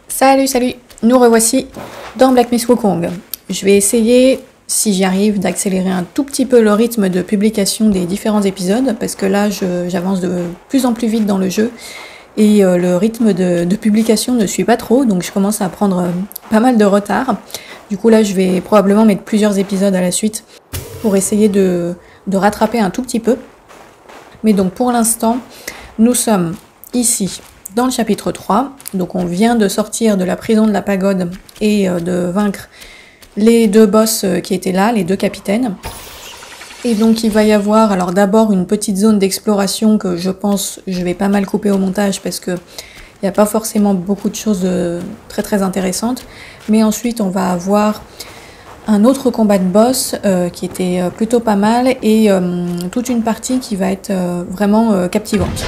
Salut, salut, nous revoici dans Black Myth Wukong. Je vais essayer, si j'y arrive, d'accélérer un tout petit peu le rythme de publication des différents épisodes, parce que là, j'avance de plus en plus vite dans le jeu, et le rythme de publication ne suit pas trop, donc je commence à prendre pas mal de retard. Du coup là, je vais probablement mettre plusieurs épisodes à la suite pour essayer de rattraper un tout petit peu. Mais donc pour l'instant, nous sommes ici dans le chapitre 3, donc on vient de sortir de la prison de la pagode et de vaincre les deux boss qui étaient là, les deux capitaines. Et donc il va y avoir alors d'abord une petite zone d'exploration que je pense je vais pas mal couper au montage parce que il n'y a pas forcément beaucoup de choses très très intéressantes. Mais ensuite on va avoir un autre combat de boss qui était plutôt pas mal et toute une partie qui va être vraiment captivante.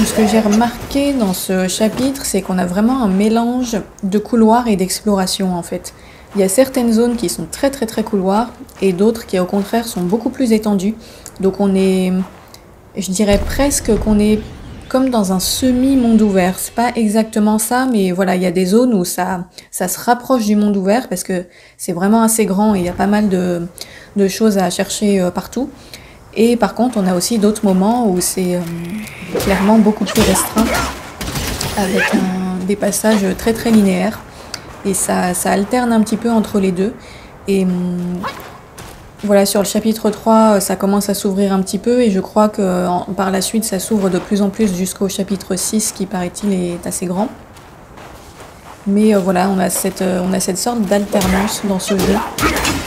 Ce que j'ai remarqué dans ce chapitre, c'est qu'on a vraiment un mélange de couloirs et d'exploration en fait. Il y a certaines zones qui sont très couloirs et d'autres qui au contraire sont beaucoup plus étendues. Donc on est, je dirais presque qu'on est comme dans un semi-monde ouvert. C'est pas exactement ça, mais voilà, il y a des zones où ça se rapproche du monde ouvert parce que c'est vraiment assez grand et il y a pas mal de choses à chercher partout. Et par contre, on a aussi d'autres moments où c'est clairement beaucoup plus restreint, avec des passages très linéaires. Et ça alterne un petit peu entre les deux. Et voilà, sur le chapitre 3, ça commence à s'ouvrir un petit peu. Et je crois que par la suite, ça s'ouvre de plus en plus jusqu'au chapitre 6, qui paraît-il est assez grand. Mais voilà, on a cette sorte d'alternance dans ce jeu,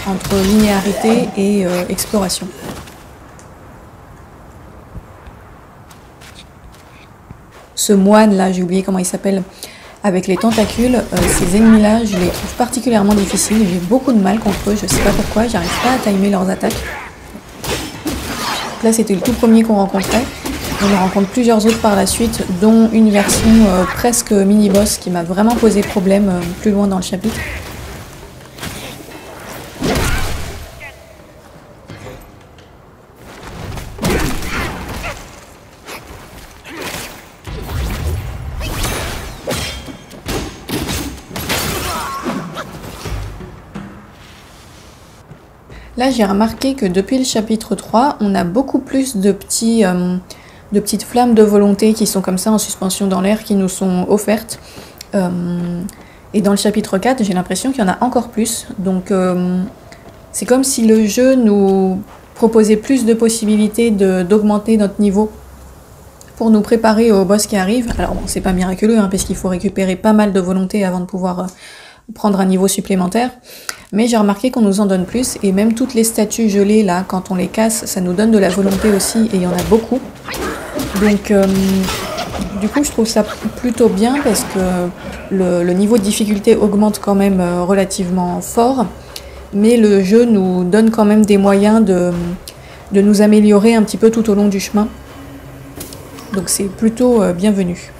entre linéarité et exploration. Ce moine là, j'ai oublié comment il s'appelle, avec les tentacules, ces ennemis là, je les trouve particulièrement difficiles, j'ai beaucoup de mal contre eux, je sais pas pourquoi, j'arrive pas à timer leurs attaques. Là c'était le tout premier qu'on rencontrait, on en rencontre plusieurs autres par la suite, dont une version presque mini-boss qui m'a vraiment posé problème plus loin dans le chapitre. Là, j'ai remarqué que depuis le chapitre 3, on a beaucoup plus de petites flammes de volonté qui sont comme ça en suspension dans l'air, qui nous sont offertes. Et dans le chapitre 4, j'ai l'impression qu'il y en a encore plus. Donc, c'est comme si le jeu nous proposait plus de possibilités d'augmenter notre niveau pour nous préparer au boss qui arrive. Alors bon, c'est pas miraculeux, hein, parce qu'il faut récupérer pas mal de volonté avant de pouvoir prendre un niveau supplémentaire. Mais j'ai remarqué qu'on nous en donne plus, et même toutes les statues gelées, là, quand on les casse, ça nous donne de la volonté aussi, et il y en a beaucoup. Donc, du coup, je trouve ça plutôt bien, parce que le niveau de difficulté augmente quand même relativement fort, mais le jeu nous donne quand même des moyens de nous améliorer un petit peu tout au long du chemin. Donc c'est plutôt bienvenu.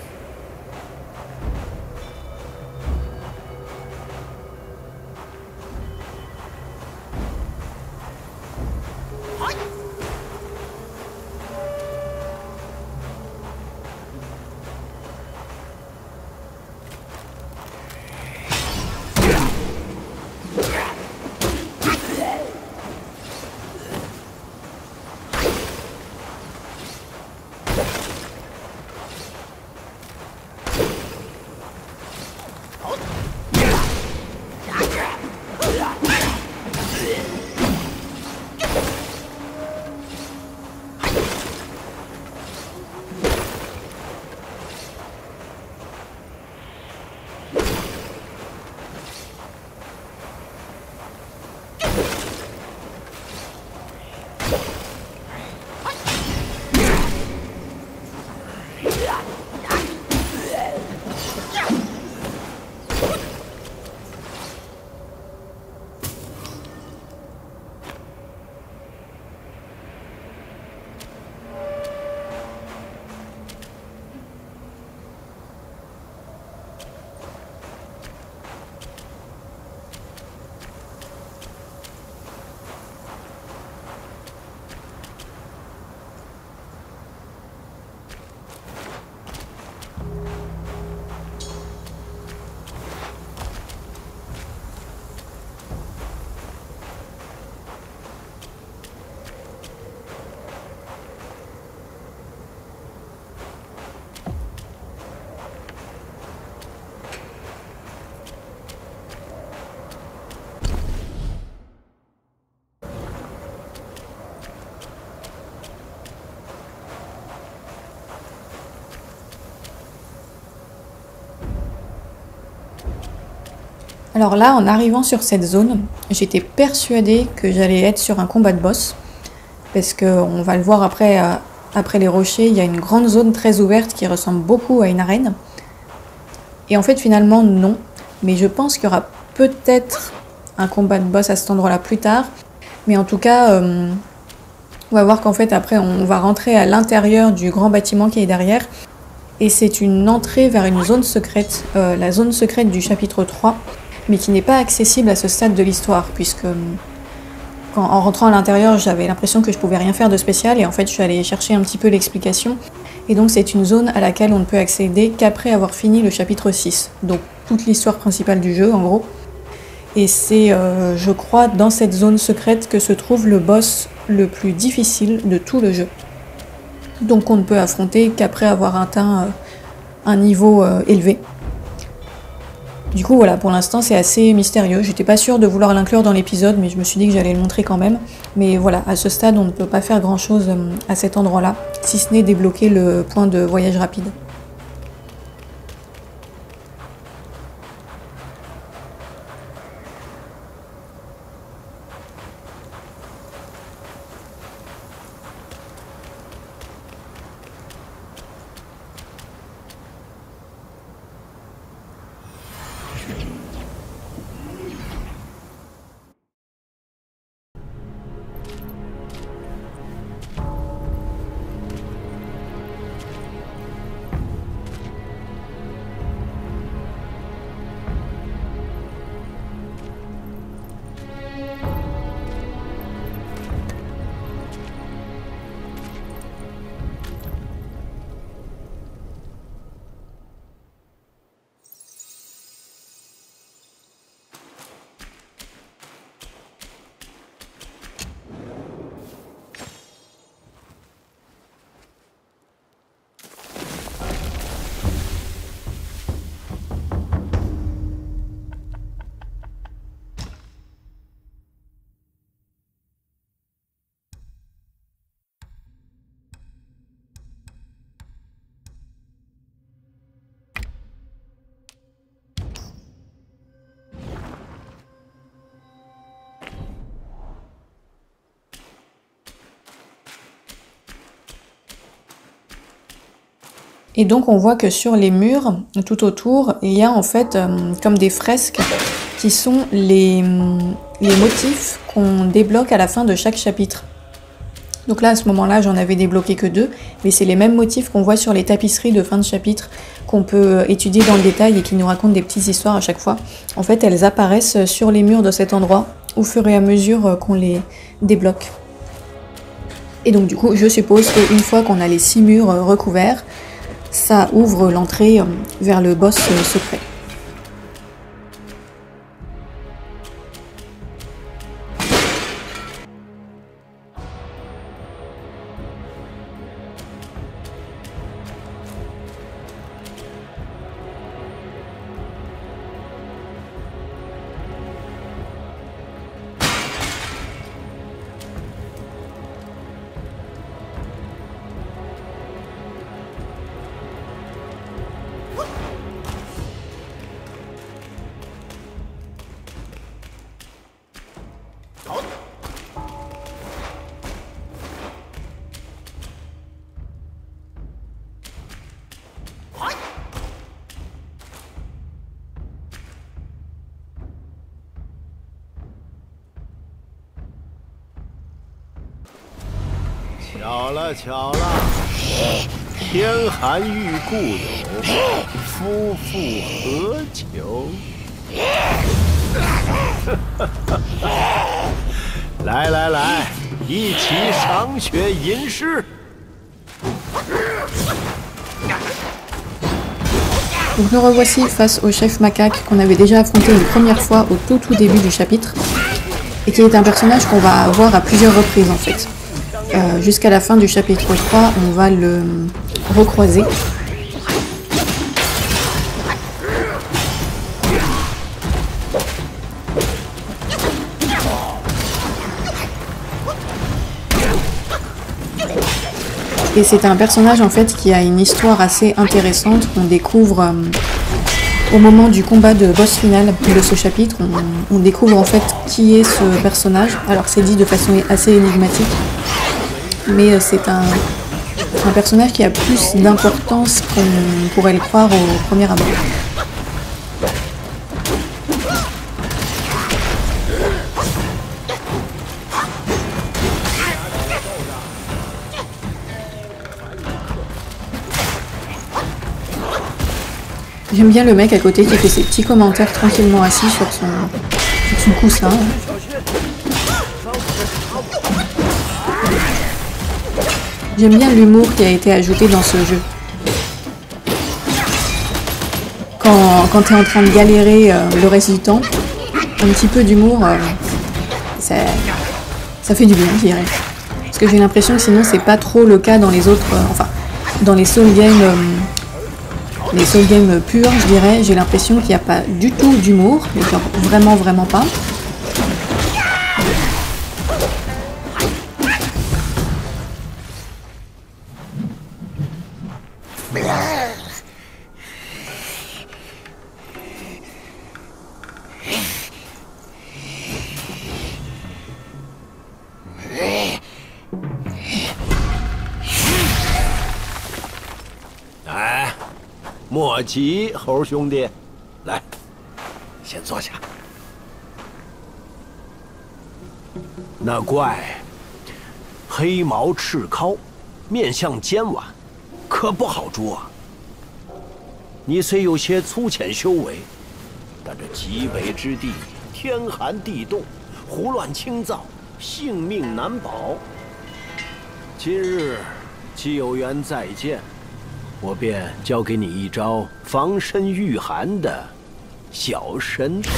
Alors là, en arrivant sur cette zone, j'étais persuadée que j'allais être sur un combat de boss, parce qu'on va le voir après, après les rochers, il y a une grande zone très ouverte qui ressemble beaucoup à une arène. Et en fait, finalement, non. Mais je pense qu'il y aura peut-être un combat de boss à cet endroit-là plus tard. Mais en tout cas, on va voir qu'en fait, après, on va rentrer à l'intérieur du grand bâtiment qui est derrière. Et c'est une entrée vers une zone secrète, la zone secrète du chapitre 3, mais qui n'est pas accessible à ce stade de l'histoire, puisque en rentrant à l'intérieur, j'avais l'impression que je pouvais rien faire de spécial, et en fait, je suis allée chercher un petit peu l'explication. Et donc, c'est une zone à laquelle on ne peut accéder qu'après avoir fini le chapitre 6, donc toute l'histoire principale du jeu, en gros. Et c'est, je crois, dans cette zone secrète que se trouve le boss le plus difficile de tout le jeu. Donc on ne peut affronter qu'après avoir atteint un niveau élevé. Du coup voilà, pour l'instant c'est assez mystérieux. J'étais pas sûre de vouloir l'inclure dans l'épisode, mais je me suis dit que j'allais le montrer quand même. Mais voilà, à ce stade on ne peut pas faire grand chose à cet endroit-là, si ce n'est débloquer le point de voyage rapide. Et donc on voit que sur les murs, tout autour, il y a en fait comme des fresques qui sont les motifs qu'on débloque à la fin de chaque chapitre. Donc là, à ce moment-là, j'en avais débloqué que 2, mais c'est les mêmes motifs qu'on voit sur les tapisseries de fin de chapitre, qu'on peut étudier dans le détail et qui nous racontent des petites histoires à chaque fois. En fait, elles apparaissent sur les murs de cet endroit au fur et à mesure qu'on les débloque. Et donc du coup, je suppose qu'une fois qu'on a les 6 murs recouverts, ça ouvre l'entrée vers le boss secret.巧了巧了，天寒遇故友，夫复何求？来来来，一起赏雪吟诗。 Donc nous revoici face au chef macaque qu'on avait déjà affronté une première fois au tout début du chapitre et qui est un personnage qu'on va voir à plusieurs reprises en fait. Jusqu'à la fin du chapitre 3, on va le recroiser. Et c'est un personnage en fait qui a une histoire assez intéressante qu'on découvre Au moment du combat de boss final de ce chapitre, on découvre en fait qui est ce personnage. Alors c'est dit de façon assez énigmatique, mais c'est un personnage qui a plus d'importance qu'on pourrait le croire au premier abord. J'aime bien le mec à côté qui fait ses petits commentaires tranquillement assis sur son coussin. J'aime bien l'humour qui a été ajouté dans ce jeu. Quand tu es en train de galérer le reste du temps, un petit peu d'humour, ça fait du bien, je dirais. Parce que j'ai l'impression que sinon c'est pas trop le cas dans les autres, enfin dans les soul games. Les soul games purs, je dirais, j'ai l'impression qu'il n'y a pas du tout d'humour, genre vraiment vraiment pas.莫急，猴兄弟，来，先坐下。那怪黑毛赤尻，面相尖婉，可不好捉啊。你虽有些粗浅修为，但这极北之地，天寒地冻，胡乱轻造，性命难保。今日既有缘再见。 我便教给你一招防身御寒的小神通。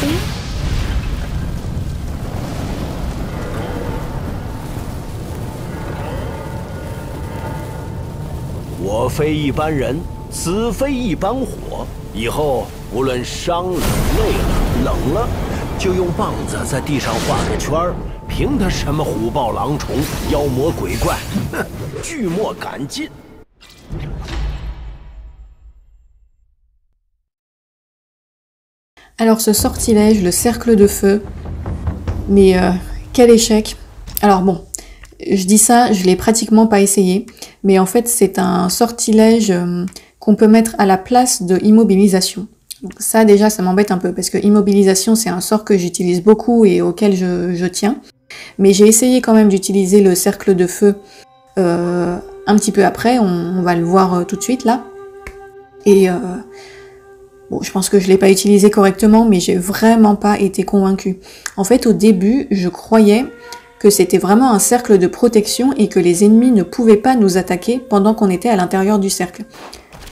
我非一般人，此非一般火。以后无论伤了、累了、冷了，就用棒子在地上画个圈儿，凭他什么虎豹狼虫、妖魔鬼怪，哼，拒莫敢近。 Alors ce sortilège, le cercle de feu, mais quel échec. Alors bon, je dis ça, je l'ai pratiquement pas essayé, mais en fait c'est un sortilège qu'on peut mettre à la place de immobilisation. Donc ça déjà ça m'embête un peu, parce que immobilisation c'est un sort que j'utilise beaucoup et auquel je tiens. Mais j'ai essayé quand même d'utiliser le cercle de feu un petit peu après, on va le voir tout de suite là. Et... bon, je pense que je l'ai pas utilisé correctement, mais j'ai vraiment pas été convaincue. En fait, au début, je croyais que c'était vraiment un cercle de protection et que les ennemis ne pouvaient pas nous attaquer pendant qu'on était à l'intérieur du cercle.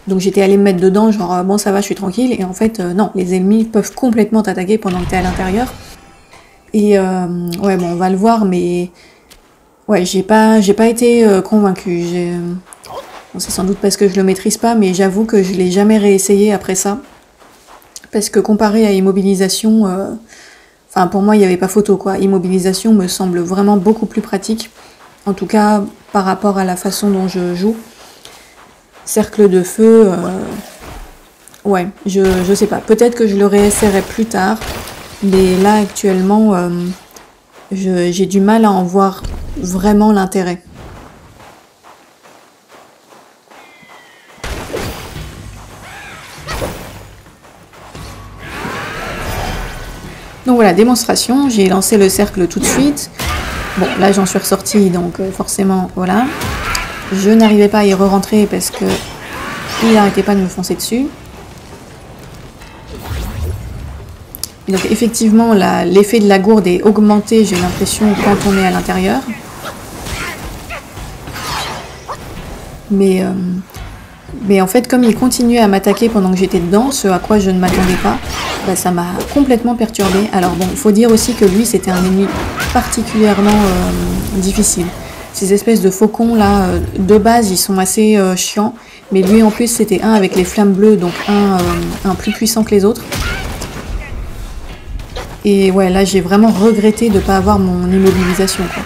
Donc j'étais allée me mettre dedans, genre bon ça va, je suis tranquille, et en fait non, les ennemis peuvent complètement t'attaquer pendant que t'es à l'intérieur. Et ouais bon, on va le voir, mais ouais, j'ai pas été convaincue. Bon, c'est sans doute parce que je le maîtrise pas, mais j'avoue que je l'ai jamais réessayé après ça. Parce que comparé à immobilisation, enfin pour moi il n'y avait pas photo quoi. Immobilisation me semble vraiment beaucoup plus pratique. En tout cas par rapport à la façon dont je joue. Cercle de feu, ouais, je sais pas. Peut-être que je le réessayerai plus tard. Mais là actuellement, j'ai du mal à en voir vraiment l'intérêt. Donc voilà, démonstration, j'ai lancé le cercle tout de suite. Bon, là j'en suis ressortie, donc forcément, voilà. Je n'arrivais pas à y re-rentrer parce que il n'arrêtait pas de me foncer dessus. Donc effectivement, l'effet de la gourde est augmenté, j'ai l'impression, quand on est à l'intérieur. Mais en fait, comme il continuait à m'attaquer pendant que j'étais dedans, ce à quoi je ne m'attendais pas, bah, ça m'a complètement perturbée. Alors bon, il faut dire aussi que lui, c'était un ennemi particulièrement difficile. Ces espèces de faucons là, de base, ils sont assez chiants. Mais lui, en plus, c'était un avec les flammes bleues, donc un plus puissant que les autres. Et ouais, là, j'ai vraiment regretté de ne pas avoir mon immobilisation, quoi.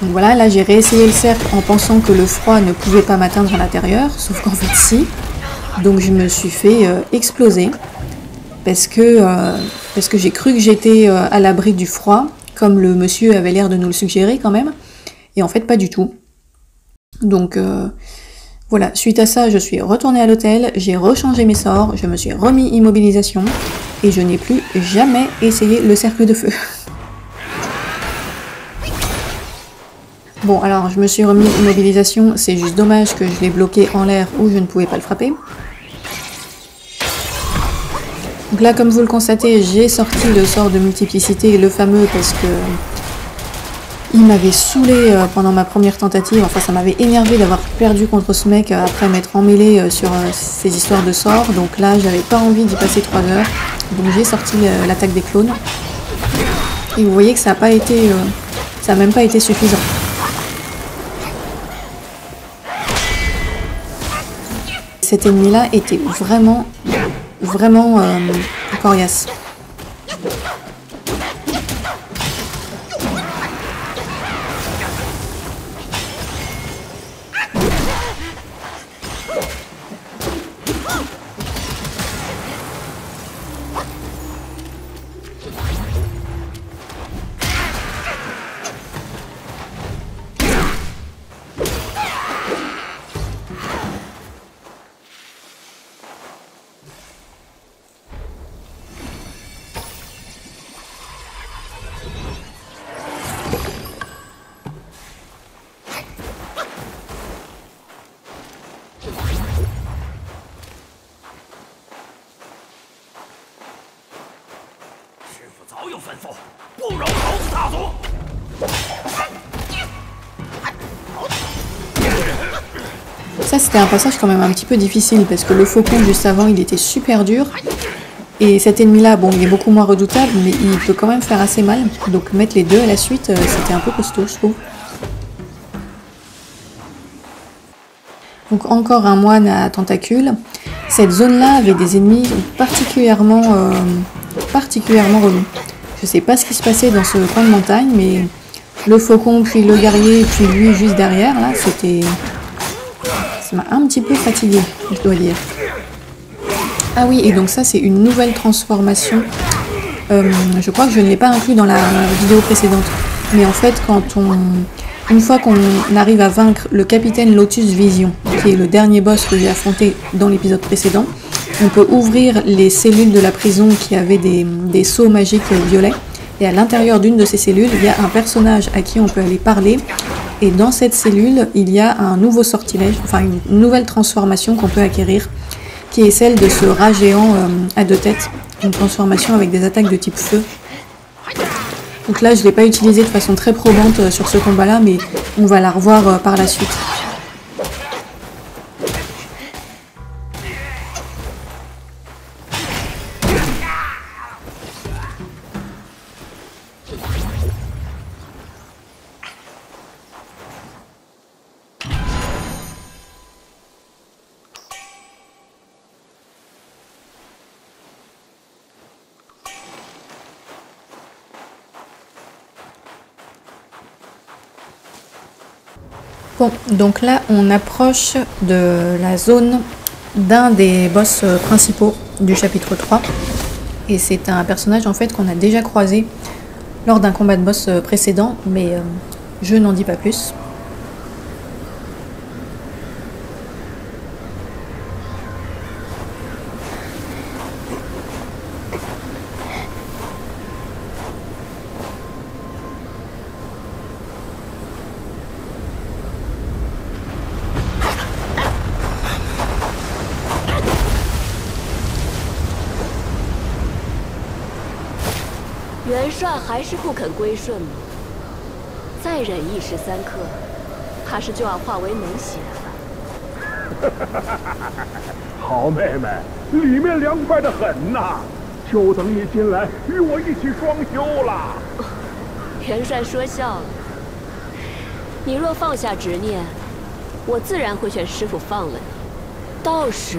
Donc voilà, là j'ai réessayé le cercle en pensant que le froid ne pouvait pas m'atteindre à l'intérieur, sauf qu'en fait si. Donc je me suis fait exploser parce que j'ai cru que j'étais à l'abri du froid, comme le monsieur avait l'air de nous le suggérer quand même, et en fait pas du tout. Donc voilà, suite à ça, je suis retournée à l'hôtel, j'ai rechangé mes sorts, je me suis remis immobilisation, et je n'ai plus jamais essayé le cercle de feu. Bon, alors je me suis remis immobilisation, c'est juste dommage que je l'ai bloqué en l'air où je ne pouvais pas le frapper. Donc là, comme vous le constatez, j'ai sorti le sort de multiplicité, le fameux, parce que il m'avait saoulé pendant ma première tentative. Enfin, ça m'avait énervé d'avoir perdu contre ce mec après m'être emmêlé sur ces histoires de sorts. Donc là, j'avais pas envie d'y passer 3 heures. Donc j'ai sorti l'attaque des clones. Et vous voyez que ça a même pas été suffisant. Cet ennemi-là était vraiment coriace. Ça, c'était un passage quand même un petit peu difficile parce que le faucon juste avant il était super dur et cet ennemi là, bon, il est beaucoup moins redoutable mais il peut quand même faire assez mal, donc mettre les deux à la suite c'était un peu costaud je trouve. Donc encore un moine à tentacules. Cette zone là avait des ennemis particulièrement relous. Je sais pas ce qui se passait dans ce coin de montagne mais le faucon puis le guerrier puis lui juste derrière là c'était... Ça m'a un petit peu fatiguée, je dois dire. Ah oui, et donc ça c'est une nouvelle transformation. Je crois que je ne l'ai pas inclus dans la vidéo précédente. Mais en fait, une fois qu'on arrive à vaincre le capitaine Lotus Vision, qui est le dernier boss que j'ai affronté dans l'épisode précédent, on peut ouvrir les cellules de la prison qui avaient des sceaux magiques violets. Et à l'intérieur d'une de ces cellules, il y a un personnage à qui on peut aller parler. Et dans cette cellule, il y a un nouveau sortilège, enfin une nouvelle transformation qu'on peut acquérir, qui est celle de ce rat géant à 2 têtes, une transformation avec des attaques de type feu. Donc là, je ne l'ai pas utilisée de façon très probante sur ce combat-là, mais on va la revoir par la suite. Bon, donc là on approche de la zone d'un des boss principaux du chapitre 3 et c'est un personnage en fait qu'on a déjà croisé lors d'un combat de boss précédent mais je n'en dis pas plus.元帅还是不肯归顺吗？再忍1时3刻，怕是就要化为脓血了。好妹妹，里面凉快得很呐，就等你进来与我一起双修了。元帅说笑了。你若放下执念，我自然会劝师傅放了你，到时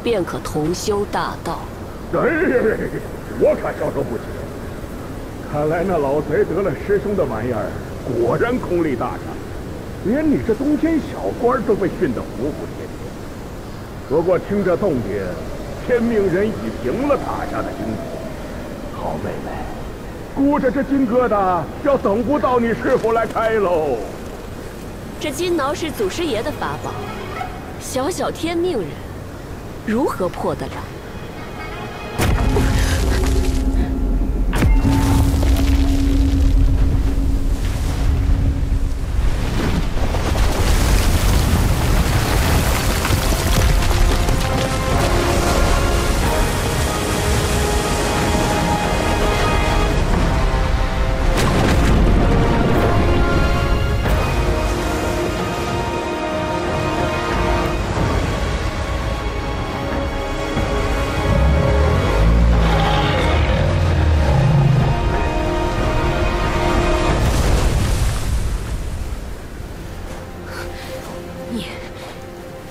便可同修大道。哎，我可消受不起。看来那老贼得了师兄的玩意儿，果然功力大涨，连你这东监小官都被训得服服帖帖。不过听这动静，天命人已平了塔下的惊恐。好妹妹，估着这金疙瘩要等不到你师傅来开喽。这金挠是祖师爷的法宝，小小天命人，如何破得了？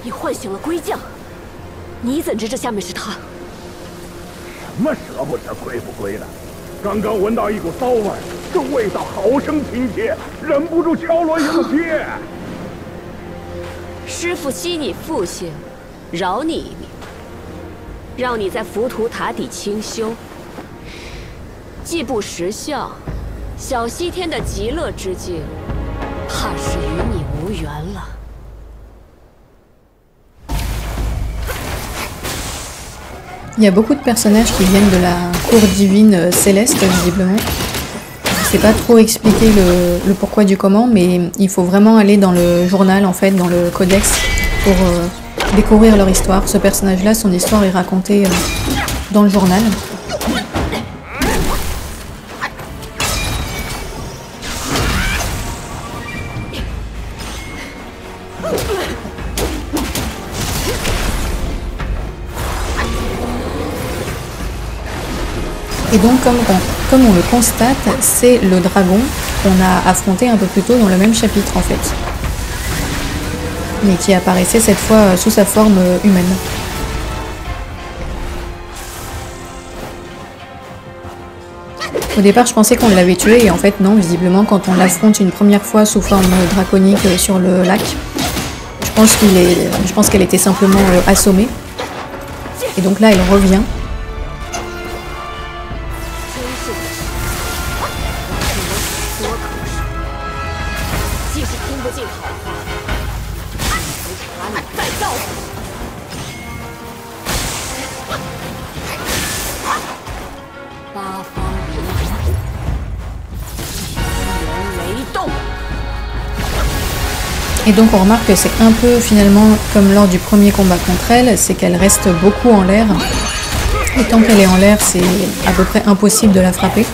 你唤醒了龟将，你怎知这下面是他？什么蛇不蛇龟不龟的？刚刚闻到一股骚味，这味道好生亲切，忍不住敲锣迎接。师父惜你父性，饶你一命，让你在浮屠塔底清修，既不识相，小西天的极乐之境，怕是与你无缘了。Il y a beaucoup de personnages qui viennent de la cour divine céleste, visiblement. Je sais pas trop expliquer le pourquoi du comment, mais il faut vraiment aller dans le journal, en fait, dans le codex, pour découvrir leur histoire. Ce personnage-là, son histoire est racontée dans le journal. Et donc, comme on le constate, c'est le dragon qu'on a affronté un peu plus tôt dans le même chapitre, en fait. Mais qui apparaissait cette fois sous sa forme humaine. Au départ, je pensais qu'on l'avait tué, et en fait, non, visiblement, quand on l'affronte une première fois sous forme draconique sur le lac, je pense qu'elle était simplement assommée. Et donc là, elle revient. Et donc on remarque que c'est un peu finalement comme lors du premier combat contre elle, c'est qu'elle reste beaucoup en l'air. Et tant qu'elle est en l'air, c'est à peu près impossible de la frapper.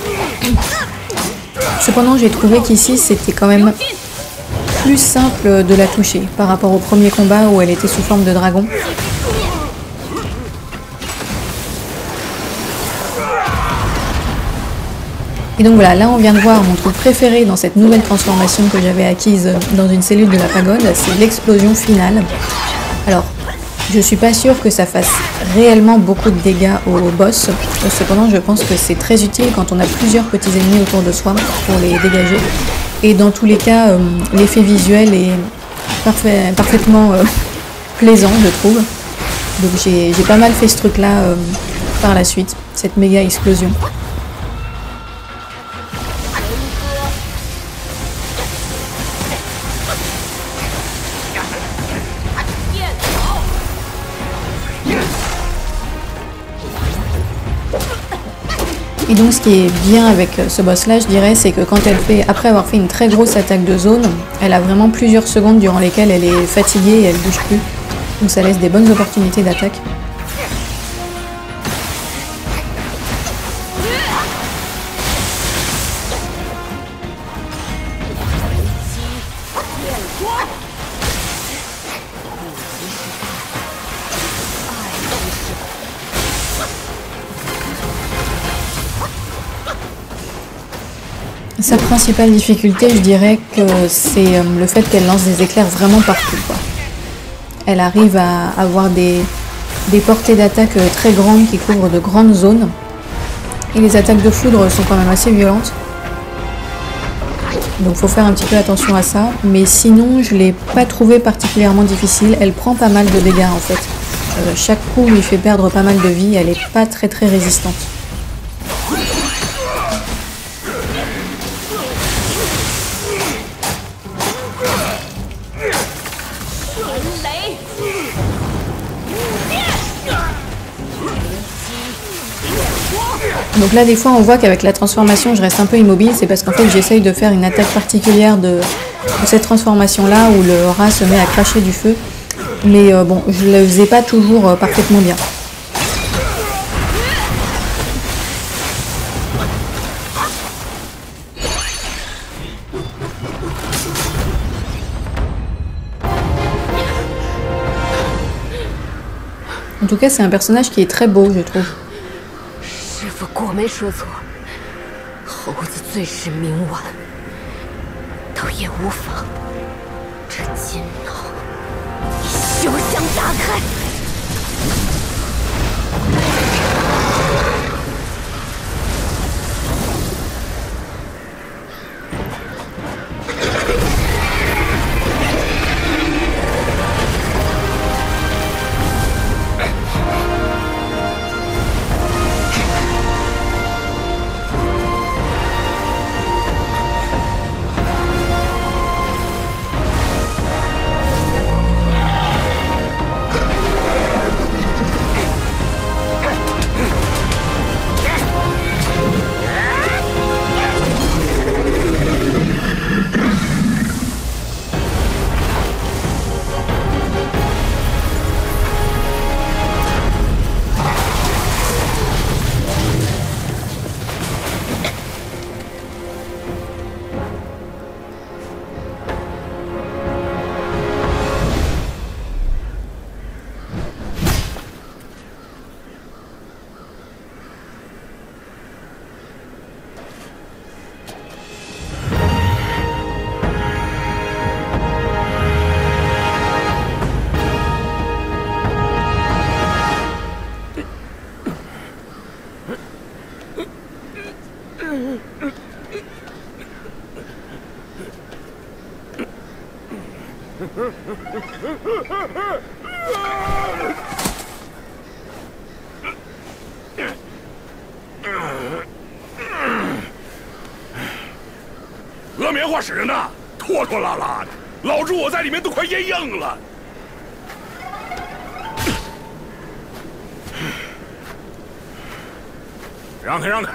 Cependant, j'ai trouvé qu'ici c'était quand même plus simple de la toucher par rapport au premier combat où elle était sous forme de dragon. Et donc voilà, là on vient de voir mon truc préféré dans cette nouvelle transformation que j'avais acquise dans une cellule de la pagode, c'est l'explosion finale. Alors, je suis pas sûre que ça fasse réellement beaucoup de dégâts au boss, cependant je pense que c'est très utile quand on a plusieurs petits ennemis autour de soi pour les dégager. Et dans tous les cas, l'effet visuel est parfaitement plaisant, je trouve. Donc j'ai pas mal fait ce truc-là par la suite, cette méga explosion. Et donc ce qui est bien avec ce boss là, je dirais, c'est que quand elle fait, après avoir fait une très grosse attaque de zone, elle a vraiment plusieurs secondes durant lesquelles elle est fatiguée et elle bouge plus. Donc ça laisse des bonnes opportunités d'attaque. Sa principale difficulté, je dirais que c'est le fait qu'elle lance des éclairs vraiment partout, quoi. Elle arrive à avoir des portées d'attaque très grandes qui couvrent de grandes zones. Et les attaques de foudre sont quand même assez violentes. Donc faut faire un petit peu attention à ça. Mais sinon, je l'ai pas trouvé particulièrement difficile. Elle prend pas mal de dégâts en fait. Chaque coup lui fait perdre pas mal de vie. Elle est pas très résistante. Donc là des fois on voit qu'avec la transformation je reste un peu immobile, c'est parce qu'en fait j'essaye de faire une attaque particulière de cette transformation là où le rat se met à cracher du feu. Mais bon, je le faisais pas toujours parfaitement bien. En tout cas c'est un personnage qui est très beau je trouve. 师傅果没说错，猴子最是冥顽，倒也无妨。这金脑已休想打开。鹅棉花使人呐，拖拖拉拉的，老朱我在里面都快咽硬了。让开让开！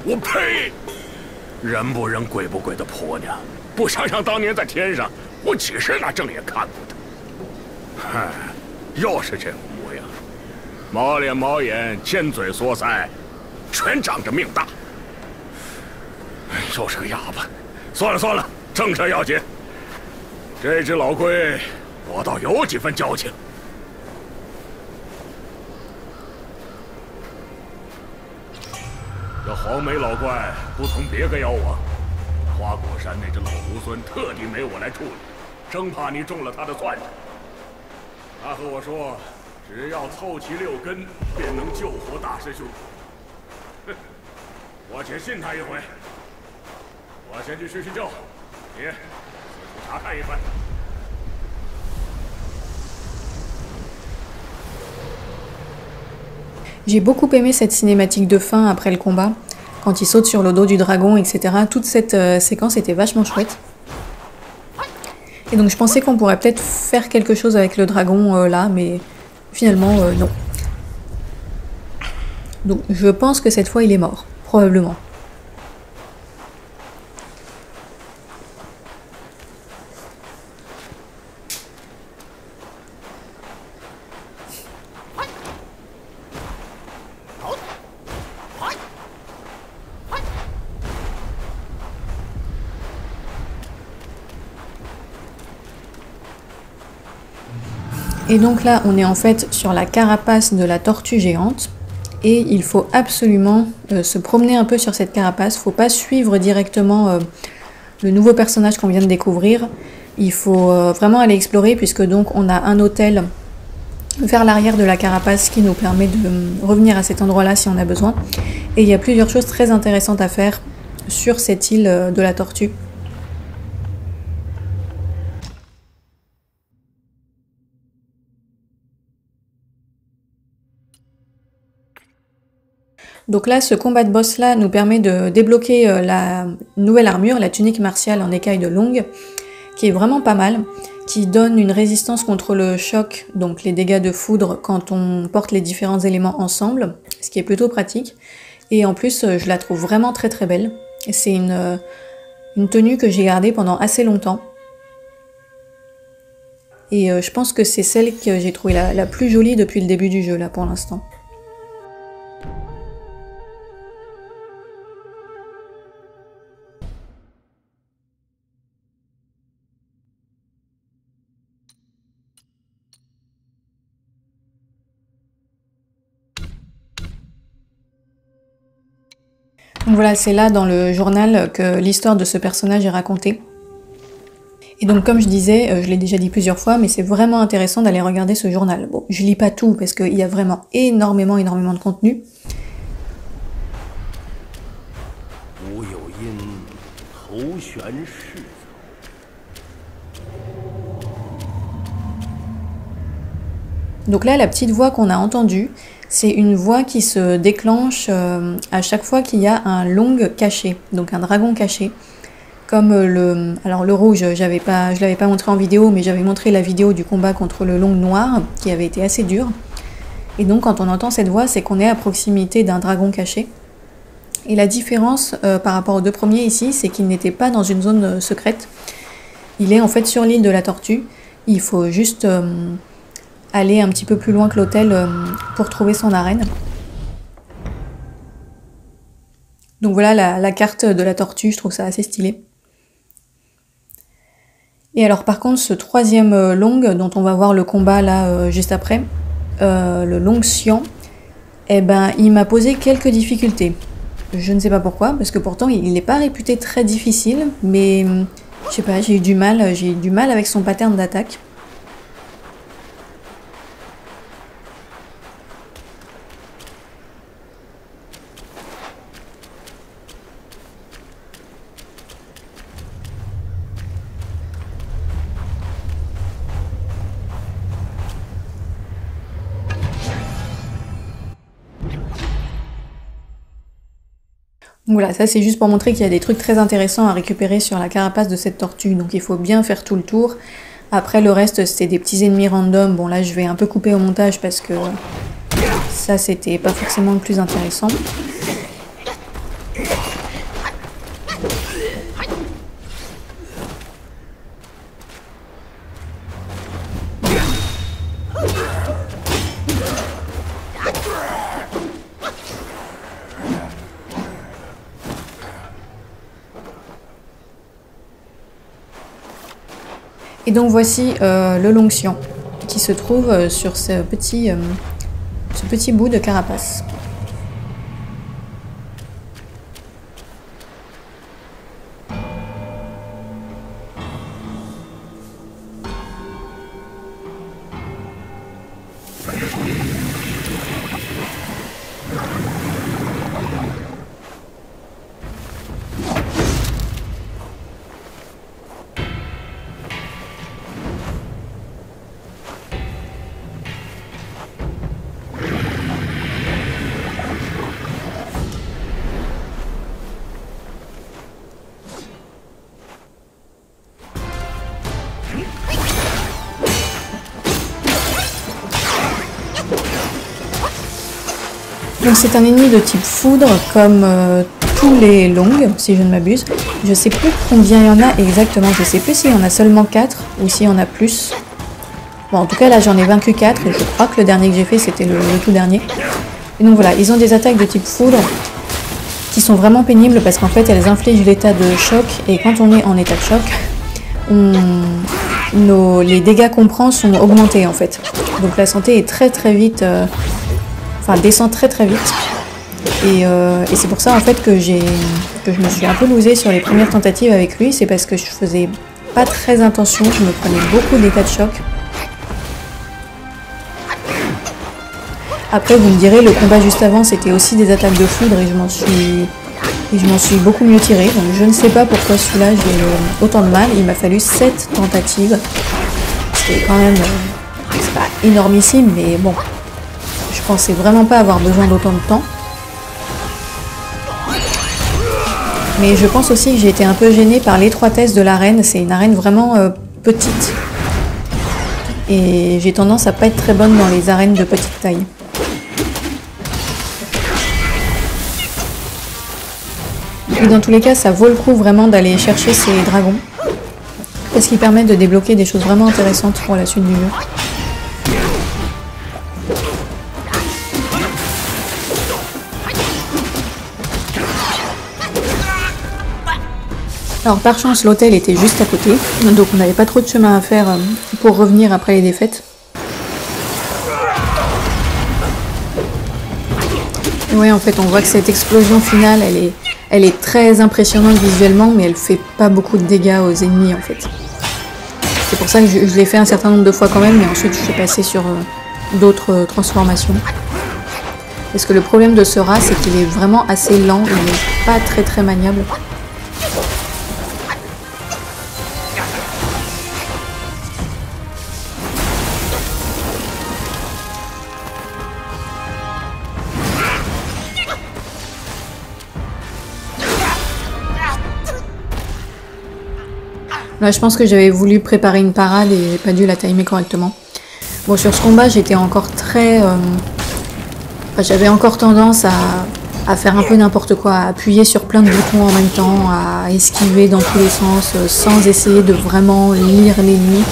我呸！人不人鬼不鬼的婆娘，不想想当年在天上，我几时拿正眼看过她？嗨，又是这模样，毛脸毛眼，尖嘴缩腮，全仗着命大。又是个哑巴。算了算了，正事要紧。这只老龟，我倒有几分交情。 这黄眉老怪不同别个妖王，花果山那只老猢狲特地没我来处理，生怕你中了他的算计。他和我说，只要凑齐6根，便能救活大师兄。哼，我且信他一回。我先去叙叙旧，你四处查看一番。 J'ai beaucoup aimé cette cinématique de fin après le combat, quand il saute sur le dos du dragon, etc. Toute cette séquence était vachement chouette. Et donc je pensais qu'on pourrait peut-être faire quelque chose avec le dragon là, mais finalement non. Donc je pense que cette fois il est mort, probablement. Et donc là, on est en fait sur la carapace de la tortue géante. Et il faut absolument se promener un peu sur cette carapace. Faut pas suivre directement le nouveau personnage qu'on vient de découvrir, il faut vraiment aller explorer puisque donc on a un hôtel vers l'arrière de la carapace qui nous permet de revenir à cet endroit-là si on a besoin. Et il y a plusieurs choses très intéressantes à faire sur cette île de la Tortue. Donc là, ce combat de boss là nous permet de débloquer la nouvelle armure, la tunique martiale en écaille de longue, qui est vraiment pas mal, qui donne une résistance contre le choc, donc les dégâts de foudre quand on porte les différents éléments ensemble, ce qui est plutôt pratique. Et en plus, je la trouve vraiment très très belle. C'est une tenue que j'ai gardée pendant assez longtemps. Et je pense que c'est celle que j'ai trouvée la plus jolie depuis le début du jeu là pour l'instant. Donc voilà, c'est là dans le journal que l'histoire de ce personnage est racontée. Et donc comme je disais, je l'ai déjà dit plusieurs fois, mais c'est vraiment intéressant d'aller regarder ce journal. Bon, je lis pas tout parce qu'il y a vraiment énormément de contenu. Donc là, la petite voix qu'on a entendue, c'est une voix qui se déclenche à chaque fois qu'il y a un long caché, donc un dragon caché. Comme alors le rouge, je l'avais pas montré en vidéo, mais j'avais montré la vidéo du combat contre le long noir, qui avait été assez dur. Et donc quand on entend cette voix, c'est qu'on est à proximité d'un dragon caché. Et la différence par rapport aux deux premiers ici, c'est qu'il n'était pas dans une zone secrète. Il est en fait sur l'île de la Tortue. Il faut juste aller un petit peu plus loin que l'hôtel pour trouver son arène. Donc voilà la carte de la Tortue, je trouve ça assez stylé. Et alors par contre ce troisième long dont on va voir le combat là juste après, le long Xian, eh ben il m'a posé quelques difficultés. Je ne sais pas pourquoi, parce que pourtant il n'est pas réputé très difficile, mais je sais pas, j'ai eu du mal avec son pattern d'attaque. Voilà, ça c'est juste pour montrer qu'il y a des trucs très intéressants à récupérer sur la carapace de cette tortue, donc il faut bien faire tout le tour. Après le reste c'est des petits ennemis random, bon là je vais un peu couper au montage parce que ça c'était pas forcément le plus intéressant. Et donc voici le long Xian qui se trouve sur ce petit bout de carapace. Donc c'est un ennemi de type foudre comme tous les longs, si je ne m'abuse. Je sais plus combien il y en a exactement, je sais plus s'il y en a seulement 4 ou s'il y en a plus. Bon en tout cas là j'en ai vaincu 4 et je crois que le dernier que j'ai fait c'était le tout dernier. Et donc voilà, ils ont des attaques de type foudre qui sont vraiment pénibles parce qu'en fait elles infligent l'état de choc et quand on est en état de choc, les dégâts qu'on prend sont augmentés en fait. Donc la santé est très vite... descend très vite. Et c'est pour ça en fait que je me suis un peu losée sur les premières tentatives avec lui, c'est parce que je faisais pas très attention, je me prenais beaucoup d'états de choc. Après vous me direz, le combat juste avant c'était aussi des attaques de foudre et je m'en suis beaucoup mieux tirée. Donc je ne sais pas pourquoi celui-là j'ai eu autant de mal, il m'a fallu 7 tentatives. C'était quand même, c'est pas énormissime, mais bon, je pensais vraiment pas avoir besoin d'autant de temps. Mais je pense aussi que j'ai été un peu gênée par l'étroitesse de l'arène. C'est une arène vraiment petite. Et j'ai tendance à pas être très bonne dans les arènes de petite taille. Et dans tous les cas, ça vaut le coup vraiment d'aller chercher ces dragons. Parce qu'ils permettent de débloquer des choses vraiment intéressantes pour la suite du jeu. Alors par chance l'hôtel était juste à côté, donc on n'avait pas trop de chemin à faire pour revenir après les défaites. Et ouais, en fait on voit que cette explosion finale elle est très impressionnante visuellement, mais elle fait pas beaucoup de dégâts aux ennemis en fait. C'est pour ça que je l'ai fait un certain nombre de fois quand même, mais ensuite je suis passée sur d'autres transformations. Parce que le problème de ce rat, c'est qu'il est vraiment assez lent, il n'est pas très maniable. Là, je pense que j'avais voulu préparer une parade et j'ai pas dû la timer correctement. Bon, sur ce combat, j'étais encore très... j'avais encore tendance à faire un peu n'importe quoi, à appuyer sur plein de boutons en même temps, à esquiver dans tous les sens, sans essayer de vraiment lire l'ennemi.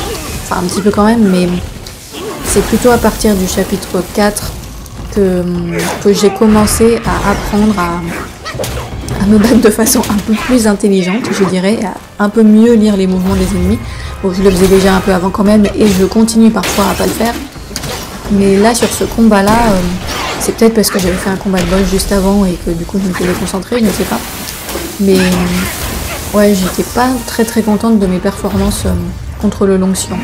Enfin, un petit peu quand même, mais c'est plutôt à partir du chapitre 4 que j'ai commencé à apprendre à me battre de façon un peu plus intelligente, je dirais, à un peu mieux lire les mouvements des ennemis. Bon, je le faisais déjà un peu avant quand même, et je continue parfois à pas le faire. Mais là, sur ce combat-là, c'est peut-être parce que j'avais fait un combat de boss juste avant et que du coup je me pouvais concentrer, je ne sais pas. Mais ouais, j'étais pas très contente de mes performances contre le Long-Xian.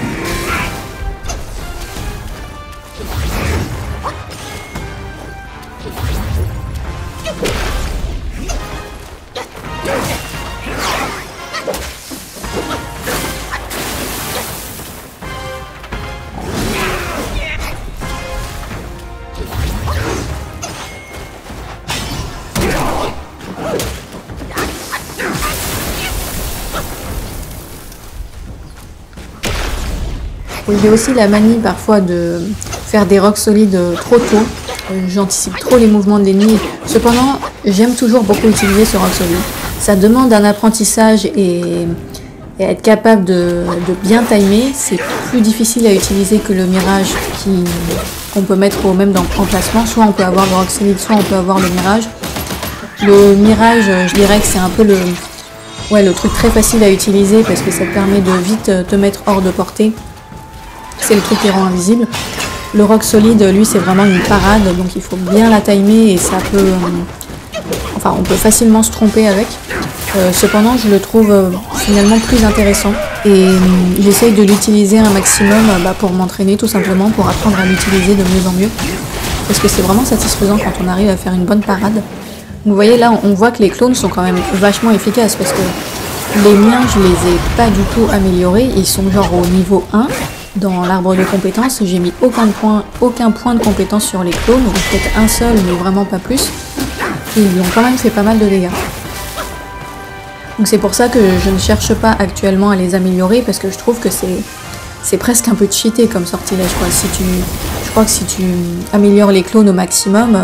J'ai aussi la manie parfois de faire des rocs solides trop tôt. J'anticipe trop les mouvements de l'ennemi. Cependant, j'aime toujours beaucoup utiliser ce roc solide. Ça demande un apprentissage et être capable de bien timer. C'est plus difficile à utiliser que le mirage qu'on peut mettre au même emplacement. Soit on peut avoir le roc solide, soit on peut avoir le mirage. Le mirage, je dirais que c'est un peu le truc très facile à utiliser parce que ça te permet de vite te mettre hors de portée. C'est le truc qui rend invisible. Le roc solide, lui, c'est vraiment une parade, donc il faut bien la timer et ça peut... Enfin, on peut facilement se tromper avec. Cependant, je le trouve finalement plus intéressant et j'essaye de l'utiliser un maximum pour m'entraîner tout simplement, pour apprendre à l'utiliser de mieux en mieux. Parce que c'est vraiment satisfaisant quand on arrive à faire une bonne parade. Vous voyez là, on voit que les clones sont quand même vachement efficaces parce que les miens, je les ai pas du tout améliorés. Ils sont genre au niveau 1. Dans l'arbre de compétences, j'ai mis aucun point de compétence sur les clones, ou peut-être un seul, mais vraiment pas plus. Et ils ont quand même fait pas mal de dégâts. Donc c'est pour ça que je ne cherche pas actuellement à les améliorer, parce que je trouve que c'est presque un peu cheaté comme sortilège, quoi. Je crois que si tu améliores les clones au maximum,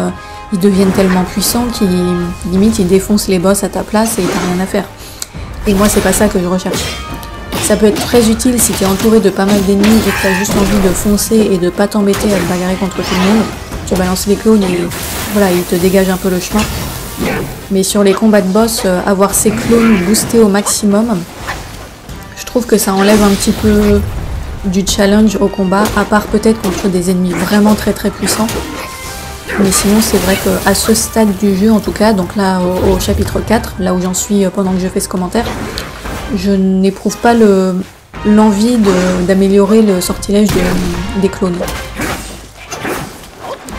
ils deviennent tellement puissants qu'ils limite ils défoncent les boss à ta place et t'as rien à faire. Et moi c'est pas ça que je recherche. Ça peut être très utile si tu es entouré de pas mal d'ennemis et que tu as juste envie de foncer et de pas t'embêter à te bagarrer contre tout le monde. Tu balances les clones et voilà, ils te dégagent un peu le chemin. Mais sur les combats de boss, avoir ces clones boostés au maximum, je trouve que ça enlève un petit peu du challenge au combat, à part peut-être contre des ennemis vraiment très puissants. Mais sinon, c'est vrai qu'à ce stade du jeu, en tout cas, donc là au chapitre 4, là où j'en suis pendant que je fais ce commentaire, je n'éprouve pas l'envie d'améliorer le sortilège des clones.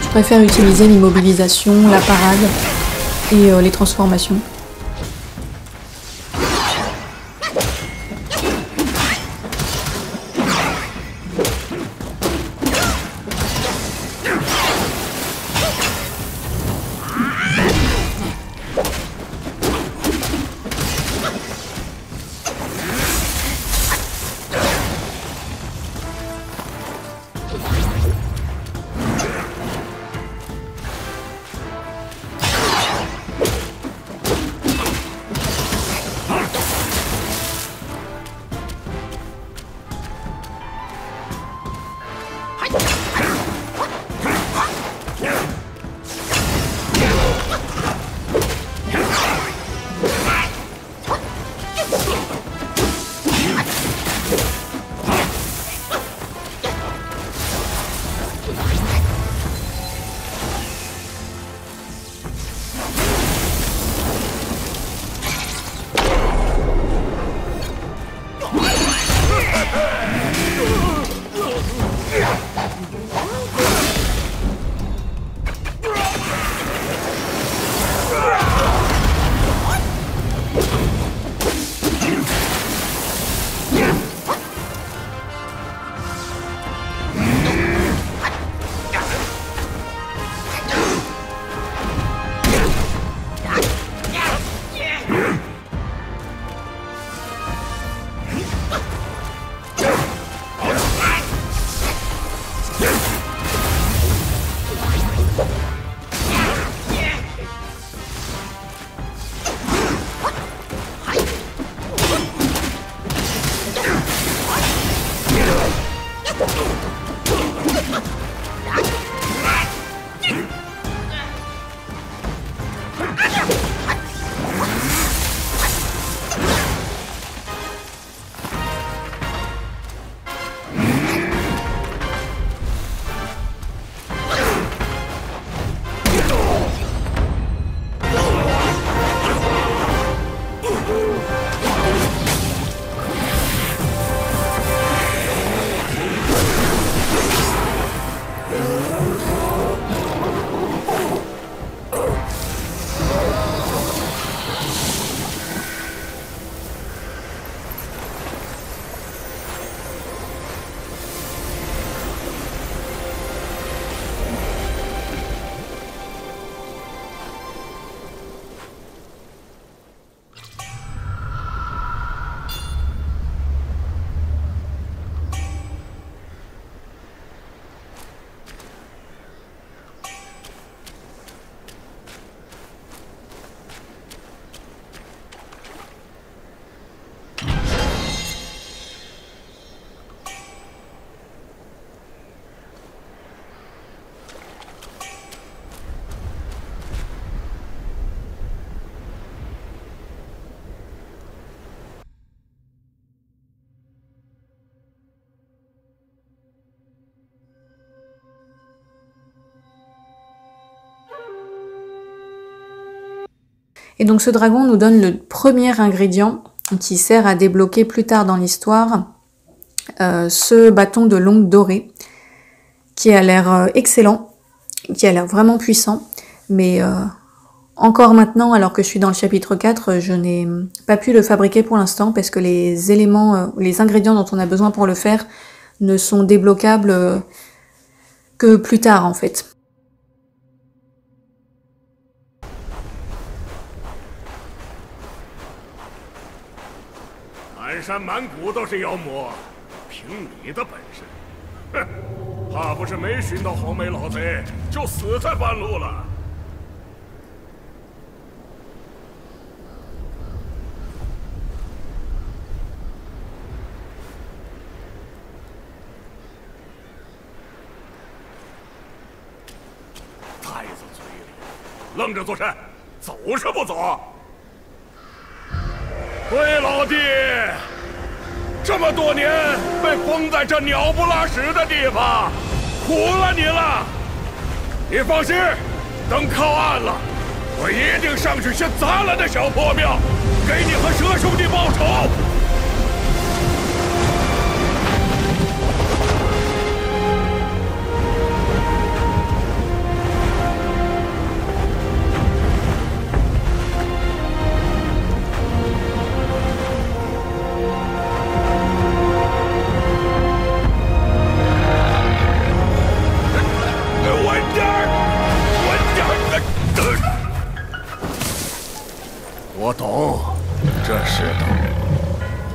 Je préfère utiliser l'immobilisation, la parade et les transformations. Et donc ce dragon nous donne le premier ingrédient qui sert à débloquer plus tard dans l'histoire ce bâton de longue dorée qui a l'air excellent, qui a l'air vraiment puissant, mais encore maintenant, alors que je suis dans le chapitre 4, je n'ai pas pu le fabriquer pour l'instant parce que les éléments, les ingrédients dont on a besoin pour le faire ne sont débloquables que plus tard en fait. 满山满谷都是妖魔，凭你的本事，哼，怕不是没寻到黄眉老贼，就死在半路了。太子嘴里愣着作甚？走是不走？ 魏老弟，这么多年被封在这鸟不拉屎的地方，苦了你了。你放心，等靠岸了，我一定上去先砸了那小破庙，给你和蛇兄弟报仇。我懂，这世道，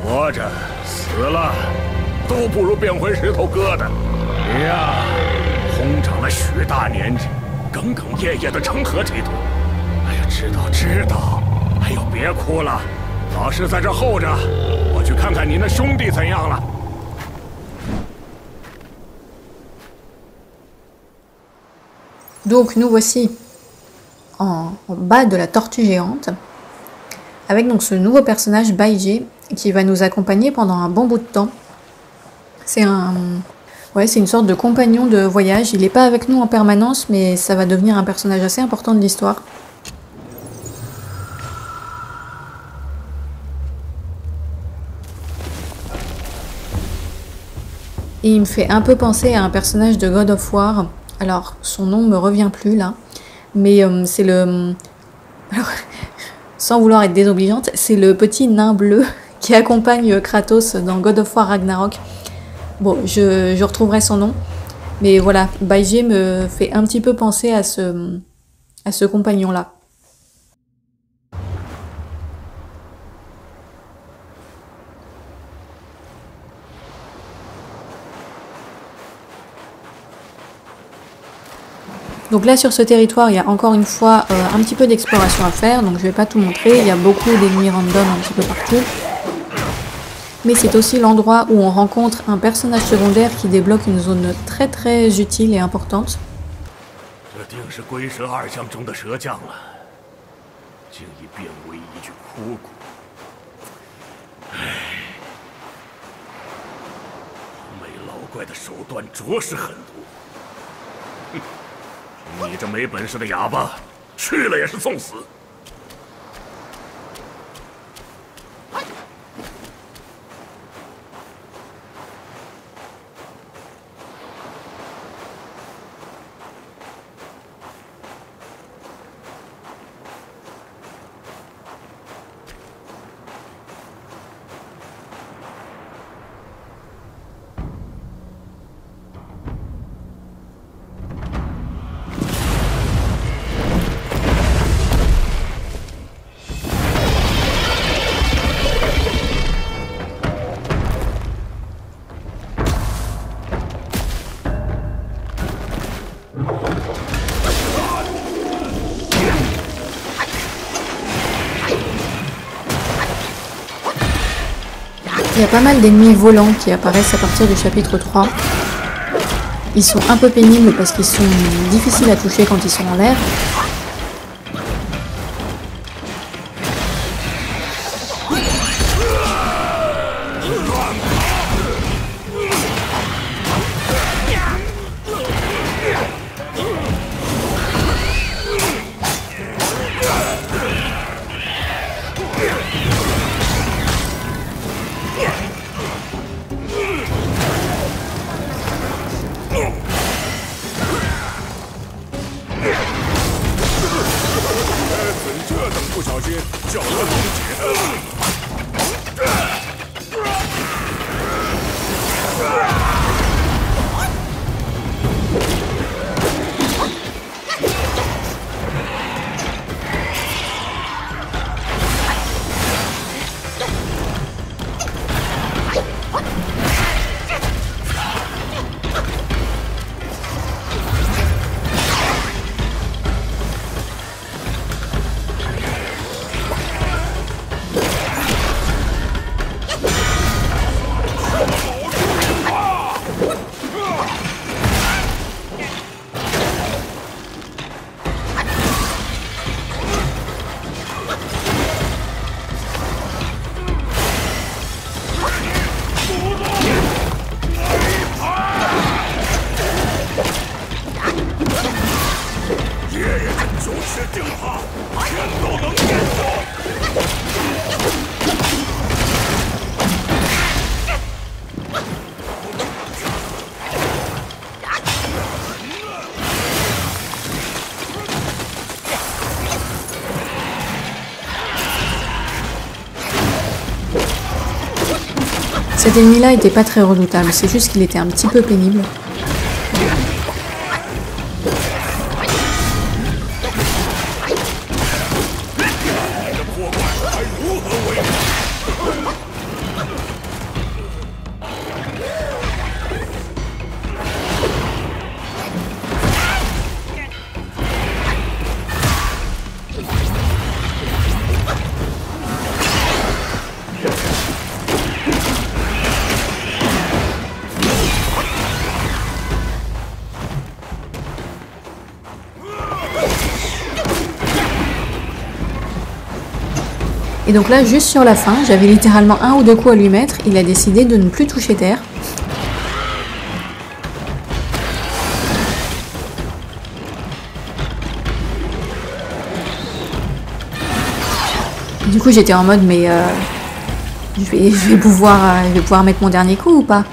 活着死了，都不如变回石头疙瘩。你呀，空长了许大年纪，耿耿夜夜的成何体统？哎呀，知道，哎呦，别哭了，老师在这候着，我去看看你那兄弟怎样了。Donc nous voici en bas de la tortue géante, avec donc ce nouveau personnage Baiji qui va nous accompagner pendant un bon bout de temps. C'est une sorte de compagnon de voyage. Il n'est pas avec nous en permanence, mais ça va devenir un personnage assez important de l'histoire. Et il me fait un peu penser à un personnage de God of War. Alors, son nom me revient plus là, mais c'est le... Alors, sans vouloir être désobligeante, c'est le petit nain bleu qui accompagne Kratos dans God of War Ragnarok. Bon, je retrouverai son nom, mais voilà, Baiji me fait un petit peu penser à ce compagnon-là. Donc là sur ce territoire il y a encore une fois un petit peu d'exploration à faire, donc je vais pas tout montrer, il y a beaucoup d'ennemis random un petit peu partout. Mais c'est aussi l'endroit où on rencontre un personnage secondaire qui débloque une zone très très utile et importante. 你这没本事的哑巴，去了也是送死。Il y a pas mal d'ennemis volants qui apparaissent à partir du chapitre 3. Ils sont un peu pénibles parce qu'ils sont difficiles à toucher quand ils sont en l'air. Cet ennemi-là était pas très redoutable, c'est juste qu'il était un petit peu pénible. Et donc là, juste sur la fin, j'avais littéralement 1 ou 2 coups à lui mettre, il a décidé de ne plus toucher terre. Du coup, j'étais en mode, mais je vais pouvoir mettre mon dernier coup ou pas?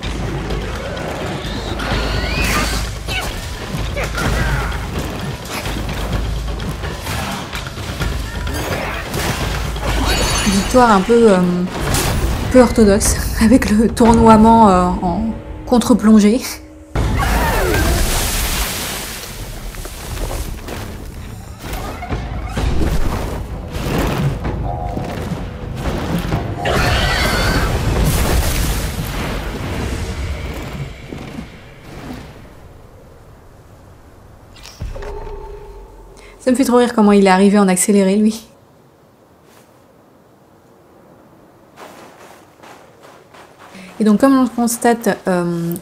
Victoire un peu orthodoxe, avec le tournoiement en contre-plongée. Ça me fait trop rire comment il est arrivé en accéléré, lui. Et donc comme on le constate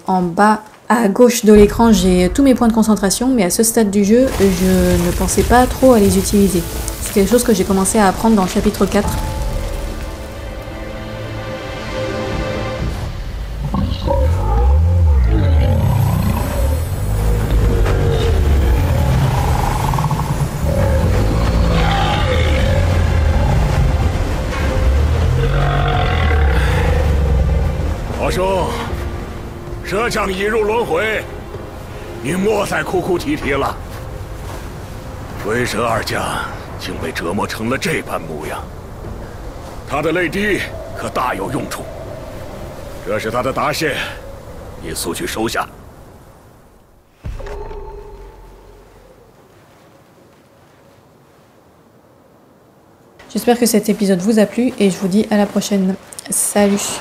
en bas à gauche de l'écran, j'ai tous mes points de concentration, mais à ce stade du jeu, je ne pensais pas trop à les utiliser. C'est quelque chose que j'ai commencé à apprendre dans le chapitre 4.华生，蛇将已入轮回，你莫再哭哭啼啼了。鬼蛇二将竟被折磨成了这般模样，他的泪滴可大有用处。这是他的答谢，你速去收下。 J'espère que cet épisode vous a plu et je vous dis à la prochaine. Salut!